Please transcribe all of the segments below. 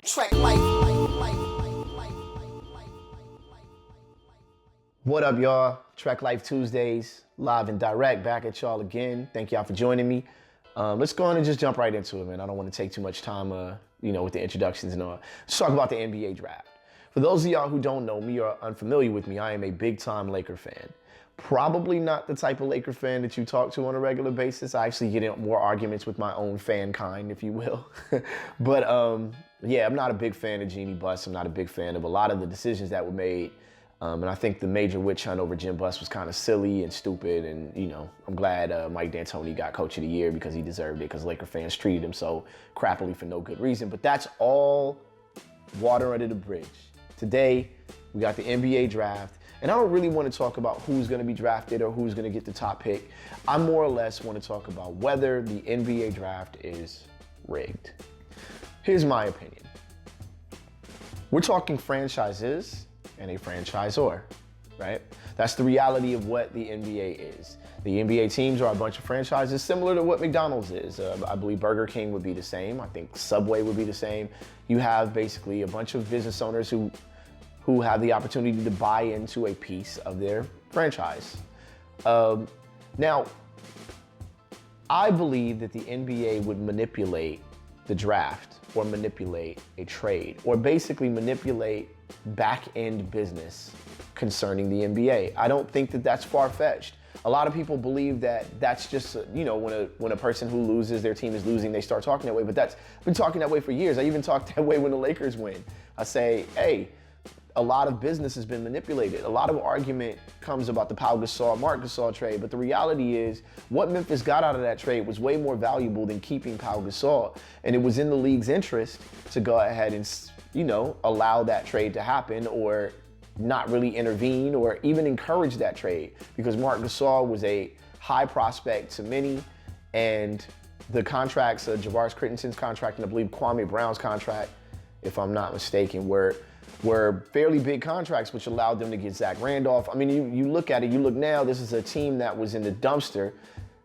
Track life. What up, y'all? Trek Life Tuesdays, live and direct, back at y'all again. Thank y'all for joining me. Let's go on and just jump right into it, man. I don't want to take too much time, with the introductions and all. Let's talk about the NBA draft. For those of y'all who don't know me or are unfamiliar with me, I am a big-time Laker fan. Probably not the type of Laker fan that you talk to on a regular basis. I actually get in more arguments with my own fan kind, if you will. But yeah, I'm not a big fan of Jeannie Buss. I'm not a big fan of a lot of the decisions that were made. And I think the major witch hunt over Jim Buss was kind of silly and stupid. And, I'm glad Mike D'Antoni got Coach of the Year because he deserved it, because Laker fans treated him so crappily for no good reason. But that's all water under the bridge. Today, we got the NBA draft. And I don't really want to talk about who's going to be drafted or who's going to get the top pick. I more or less want to talk about whether the NBA draft is rigged. Here's my opinion. We're talking franchises and a franchisor, right? That's the reality of what the NBA is. The NBA teams are a bunch of franchises similar to what McDonald's is. I believe Burger King would be the same. I think Subway would be the same. You have basically a bunch of business owners who have the opportunity to buy into a piece of their franchise. Now, I believe that the NBA would manipulate the draft or manipulate a trade or basically manipulate back-end business concerning the NBA. I don't think that that's far-fetched. A lot of people believe that that's just, when a person who loses, their team is losing, they start talking that way. But I've been talking that way for years. I even talked that way when the Lakers win. I say, hey, a lot of business has been manipulated. A lot of argument comes about the Pau Gasol, Marc Gasol trade, but the reality is what Memphis got out of that trade was way more valuable than keeping Pau Gasol. And it was in the league's interest to go ahead and, allow that trade to happen or not really intervene or even encourage that trade, because Marc Gasol was a high prospect to many, and the contracts, Javaris Crittensen's contract and I believe Kwame Brown's contract, if I'm not mistaken, were fairly big contracts, which allowed them to get Zach Randolph. I mean, you look at it, you look now, this is a team that was in the dumpster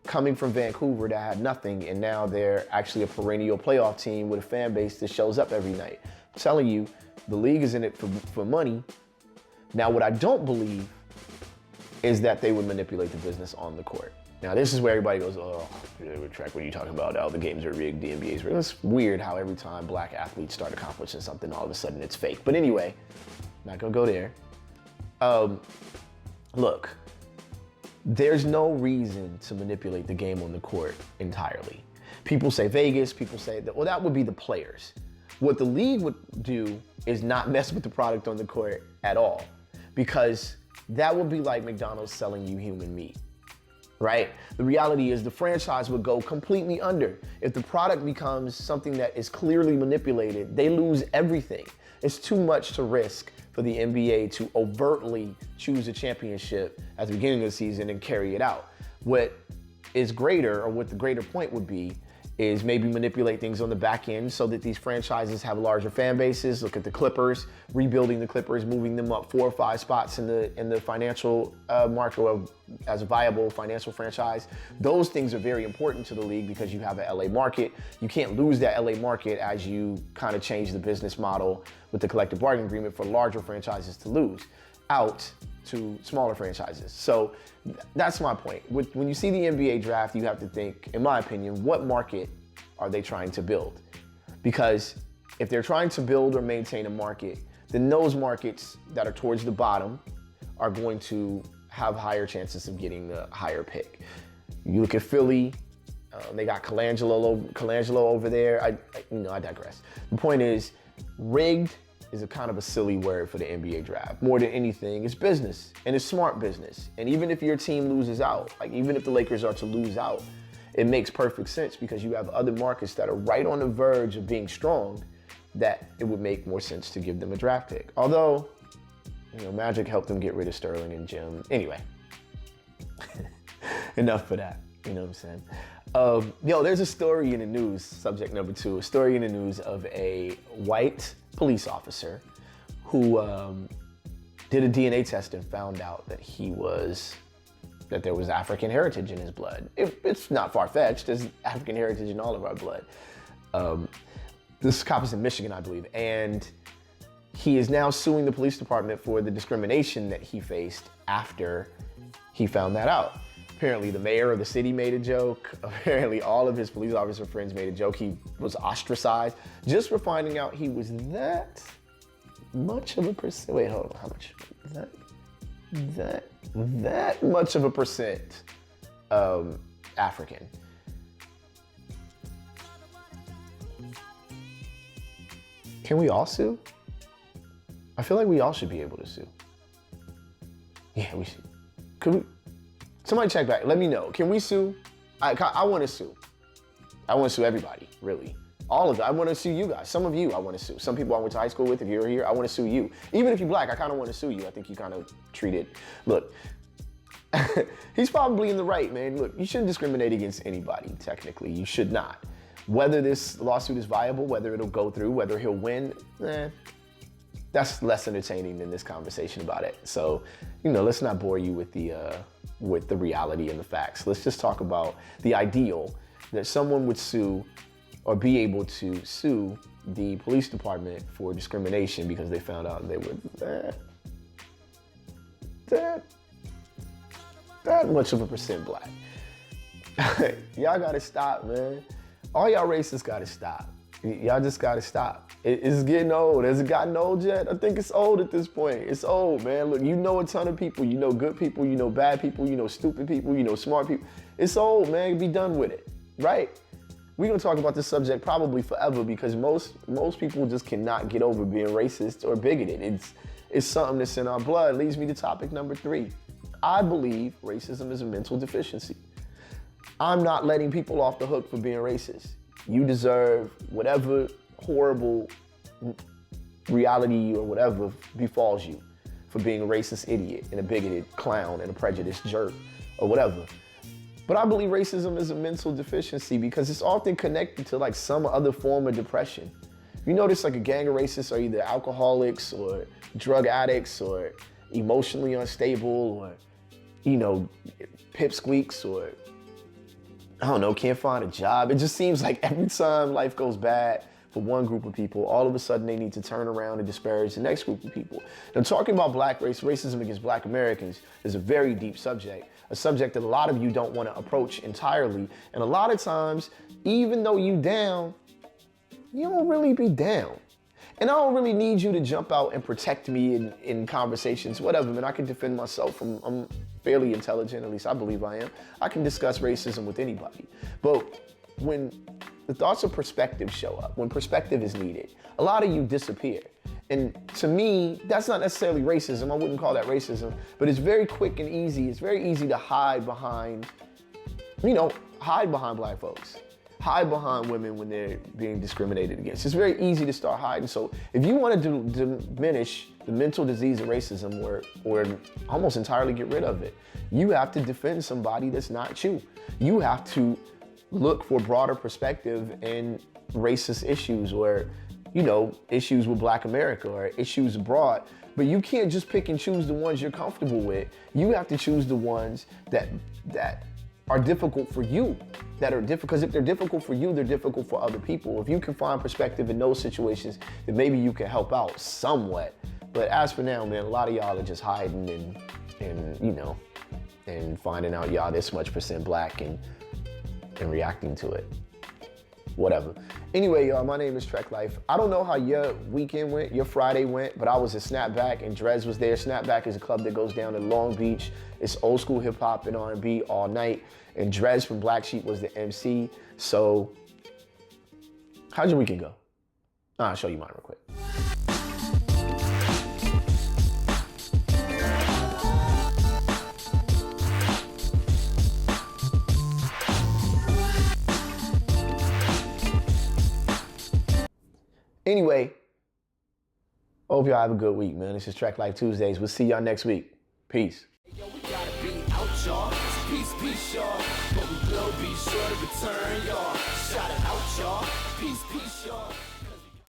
coming from Vancouver that had nothing, and now they're actually a perennial playoff team with a fan base that shows up every night. I'm telling you, the league is in it for money. Now, what I don't believe is that they would manipulate the business on the court. Now, this is where everybody goes, oh, Trek, what are you talking about? Oh, the games are rigged, the NBA's rigged. It's weird how every time black athletes start accomplishing something, all of a sudden it's fake. But anyway, not gonna go there. Look, there's no reason to manipulate the game on the court entirely. People say Vegas, people say that, well, that would be the players. What the league would do is not mess with the product on the court at all, because that would be like McDonald's selling you human meat. Right? The reality is the franchise would go completely under. If the product becomes something that is clearly manipulated, they lose everything. It's too much to risk for the NBA to overtly choose a championship at the beginning of the season and carry it out. What is greater, or what the greater point would be, is maybe manipulate things on the back end so that these franchises have larger fan bases. Look at the Clippers, rebuilding the Clippers, moving them up 4 or 5 spots in the financial market, or as a viable financial franchise. Those things are very important to the league because you have an LA market. You can't lose that LA market as you kind of change the business model with the collective bargaining agreement for larger franchises to lose out to smaller franchises. So that's my point. When you see the NBA draft, you have to think, in my opinion, what market are they trying to build? Because if they're trying to build or maintain a market, then those markets that are towards the bottom are going to have higher chances of getting the higher pick. You look at Philly, they got Colangelo over there. I digress. The point is, rigged is a kind of a silly word for the NBA draft. More than anything, it's business, and it's smart business. And even if your team loses out, like even if the Lakers are to lose out, it makes perfect sense because you have other markets that are right on the verge of being strong that it would make more sense to give them a draft pick. Although, Magic helped them get rid of Sterling and Jim. Anyway, enough for that. You know what I'm saying? There's a story in the news, subject number 2, a story in the news of a white police officer who did a DNA test and found out that there was African heritage in his blood. It's not far-fetched. There's African heritage in all of our blood. This cop is in Michigan, I believe, and he is now suing the police department for the discrimination that he faced after he found that out. Apparently the mayor of the city made a joke. Apparently all of his police officer friends made a joke. He was ostracized just for finding out he was that much of a percent. Wait, hold on, how much? That much of a percent African. Can we all sue? I feel like we all should be able to sue. Yeah, we should. Could we? Somebody check back. Let me know. Can we sue? I want to sue. I want to sue everybody, really. All of it. I want to sue you guys. Some of you I want to sue. Some people I went to high school with, if you're here, I want to sue you. Even if you're black, I kind of want to sue you. I think you kind of treat it. Look, he's probably in the right, man. Look, you shouldn't discriminate against anybody, technically. You should not. Whether this lawsuit is viable, whether it'll go through, whether he'll win, that's less entertaining than this conversation about it. So, let's not bore you with the reality and the facts. Let's just talk about the ideal that someone would sue or be able to sue the police department for discrimination because they found out they were that much of a percent black. Y'all gotta stop, man. All y'all racists gotta stop. Y'all just gotta stop. It's getting old. Has it gotten old yet? I think it's old at this point. It's old, man. Look, you know a ton of people. You know good people, you know bad people, you know stupid people, you know smart people. It's old, man. Be done with it, right? We're gonna talk about this subject probably forever because most people just cannot get over being racist or bigoted. It's something that's in our blood. Leads me to topic number 3. I believe racism is a mental deficiency. I'm not letting people off the hook for being racist. You deserve whatever horrible reality or whatever befalls you for being a racist idiot and a bigoted clown and a prejudiced jerk or whatever. But I believe racism is a mental deficiency because it's often connected to like some other form of depression. You notice like a gang of racists are either alcoholics or drug addicts or emotionally unstable or, pipsqueaks or, I don't know, can't find a job. It just seems like every time life goes bad for one group of people, all of a sudden they need to turn around and disparage the next group of people. Now, talking about black racism against black Americans is a very deep subject, a subject that a lot of you don't want to approach entirely. And a lot of times, even though you down, you don't really be down. And I don't really need you to jump out and protect me in conversations, whatever, man. I can defend myself. I'm fairly intelligent, at least I believe I am. I can discuss racism with anybody. But when the thoughts of perspective show up, when perspective is needed, a lot of you disappear. And to me, that's not necessarily racism. I wouldn't call that racism, but it's very quick and easy. It's very easy to hide behind black folks. Hide behind women when they're being discriminated against. It's very easy to start hiding. So if you want to diminish the mental disease of racism or almost entirely get rid of it, you have to defend somebody that's not you. You have to look for broader perspective in racist issues or, issues with Black America or issues abroad. But you can't just pick and choose the ones you're comfortable with. You have to choose the ones that are difficult for you, because if they're difficult for you, they're difficult for other people. If you can find perspective in those situations, then maybe you can help out somewhat. But as for now, man, a lot of y'all are just hiding and finding out y'all this much percent black and reacting to it. Whatever. Anyway, y'all, my name is Trek Life. I don't know how your weekend went, your Friday went, but I was at Snapback and Drez was there. Snapback is a club that goes down in Long Beach. It's old school hip hop and R&B all night. And Drez from Black Sheep was the MC. So, how'd your weekend go? I'll show you mine real quick. Anyway, hope y'all have a good week, man. This is Trek Life Tuesdays. We'll see y'all next week. Peace. Yo, we gotta be out, y'all. Peace, y'all. But we will be sure to return, y'all. Shout it out, y'all. Peace, y'all.